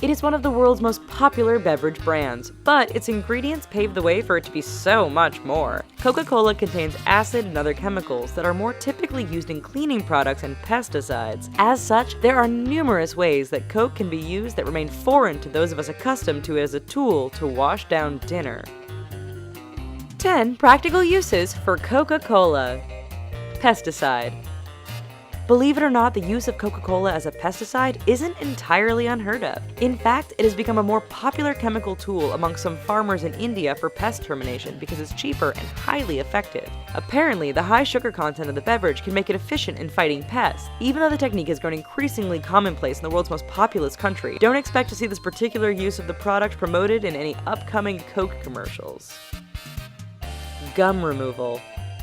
It is one of the world's most popular beverage brands, but its ingredients pave the way for it to be so much more. Coca-Cola contains acid and other chemicals that are more typically used in cleaning products and pesticides. As such, there are numerous ways that Coke can be used that remain foreign to those of us accustomed to it as a tool to wash down dinner. 10 practical uses for Coca-Cola. Pesticide. Believe it or not, the use of Coca-Cola as a pesticide isn't entirely unheard of. In fact, it has become a more popular chemical tool among some farmers in India for pest termination because it's cheaper and highly effective. Apparently, the high sugar content of the beverage can make it efficient in fighting pests. Even though the technique has grown increasingly commonplace in the world's most populous country, don't expect to see this particular use of the product promoted in any upcoming Coke commercials. Gum removal.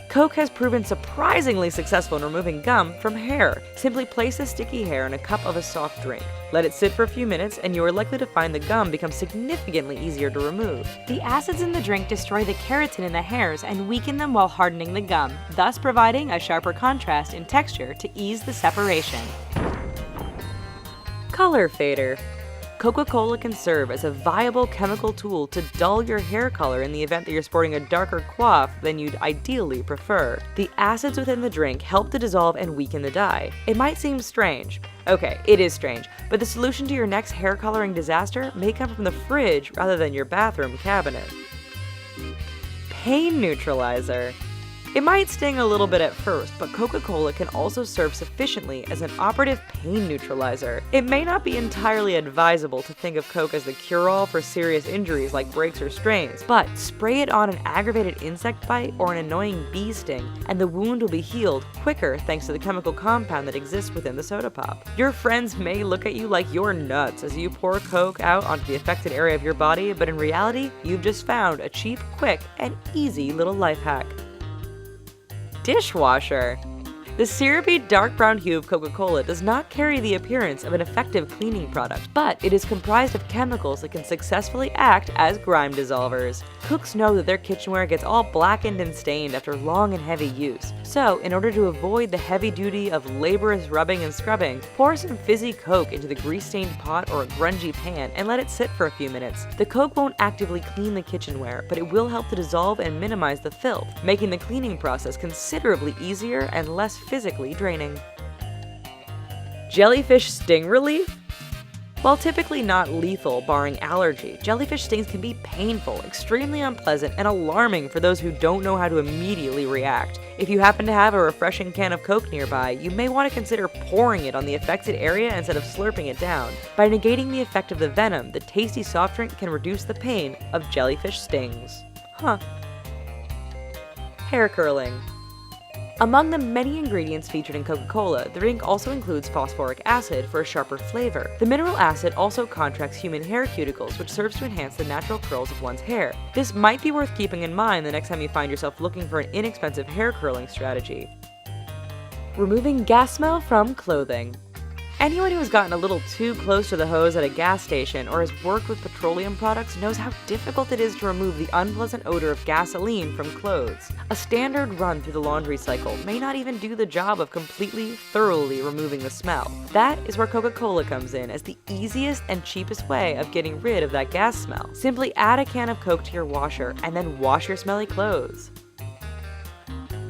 Coke has proven surprisingly successful in removing gum from hair. Simply place the sticky hair in a cup of a soft drink. Let it sit for a few minutes and you are likely to find the gum become significantly easier to remove. The acids in the drink destroy the keratin in the hairs and weaken them while hardening the gum, thus providing a sharper contrast in texture to ease the separation. Color fader. Coca-Cola can serve as a viable chemical tool to dull your hair color in the event that you're sporting a darker coif than you'd ideally prefer. The acids within the drink help to dissolve and weaken the dye. It might seem strange. Okay, it is strange, but the solution to your next hair coloring disaster may come from the fridge rather than your bathroom cabinet. Pain neutralizer. It might sting a little bit at first, but Coca-Cola can also serve sufficiently as an operative pain neutralizer. It may not be entirely advisable to think of Coke as the cure-all for serious injuries like breaks or strains, but spray it on an aggravated insect bite or an annoying bee sting, and the wound will be healed quicker thanks to the chemical compound that exists within the soda pop. Your friends may look at you like you're nuts as you pour Coke out onto the affected area of your body, but in reality, you've just found a cheap, quick, and easy little life hack. Dishwasher. The syrupy dark brown hue of Coca-Cola does not carry the appearance of an effective cleaning product, but it is comprised of chemicals that can successfully act as grime dissolvers. Cooks know that their kitchenware gets all blackened and stained after long and heavy use. So, in order to avoid the heavy duty of laborious rubbing and scrubbing, pour some fizzy Coke into the grease-stained pot or a grungy pan and let it sit for a few minutes. The Coke won't actively clean the kitchenware, but it will help to dissolve and minimize the filth, making the cleaning process considerably easier and less physically draining. Jellyfish sting relief? While typically not lethal barring allergy, jellyfish stings can be painful, extremely unpleasant, and alarming for those who don't know how to immediately react. If you happen to have a refreshing can of Coke nearby, you may want to consider pouring it on the affected area instead of slurping it down. By negating the effect of the venom, the tasty soft drink can reduce the pain of jellyfish stings. Hair curling. Among the many ingredients featured in Coca-Cola, the drink also includes phosphoric acid for a sharper flavor. The mineral acid also contracts human hair cuticles, which serves to enhance the natural curls of one's hair. This might be worth keeping in mind the next time you find yourself looking for an inexpensive hair curling strategy. Removing gas smell from clothing. Anyone who has gotten a little too close to the hose at a gas station or has worked with petroleum products knows how difficult it is to remove the unpleasant odor of gasoline from clothes. A standard run through the laundry cycle may not even do the job of completely, thoroughly removing the smell. That is where Coca-Cola comes in as the easiest and cheapest way of getting rid of that gas smell. Simply add a can of Coke to your washer and then wash your smelly clothes.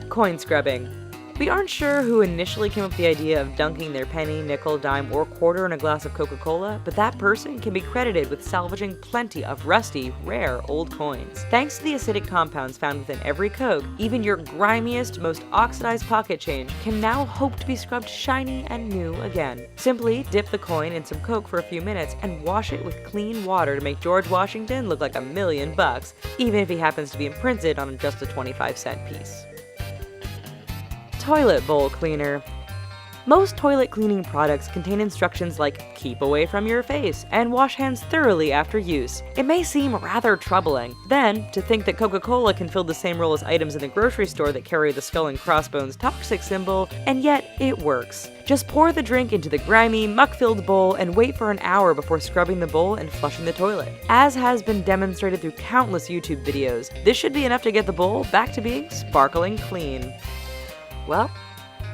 Coin scrubbing. We aren't sure who initially came up with the idea of dunking their penny, nickel, dime, or quarter in a glass of Coca-Cola, but that person can be credited with salvaging plenty of rusty, rare old coins. Thanks to the acidic compounds found within every Coke, even your grimiest, most oxidized pocket change can now hope to be scrubbed shiny and new again. Simply dip the coin in some Coke for a few minutes and wash it with clean water to make George Washington look like $1,000,000, even if he happens to be imprinted on just a 25-cent piece. Toilet bowl cleaner. Most toilet cleaning products contain instructions like keep away from your face and wash hands thoroughly after use. It may seem rather troubling. Then, to think that Coca-Cola can fill the same role as items in the grocery store that carry the skull and crossbones toxic symbol, and yet it works. Just pour the drink into the grimy, muck-filled bowl and wait for an hour before scrubbing the bowl and flushing the toilet. As has been demonstrated through countless YouTube videos, this should be enough to get the bowl back to being sparkling clean. Well,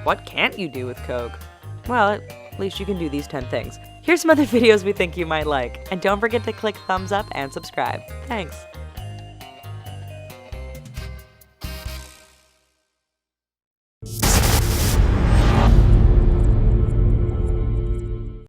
What can't you do with Coke? Well, at least you can do these 10 things. Here's some other videos we think you might like, and don't forget to click thumbs up and subscribe. Thanks!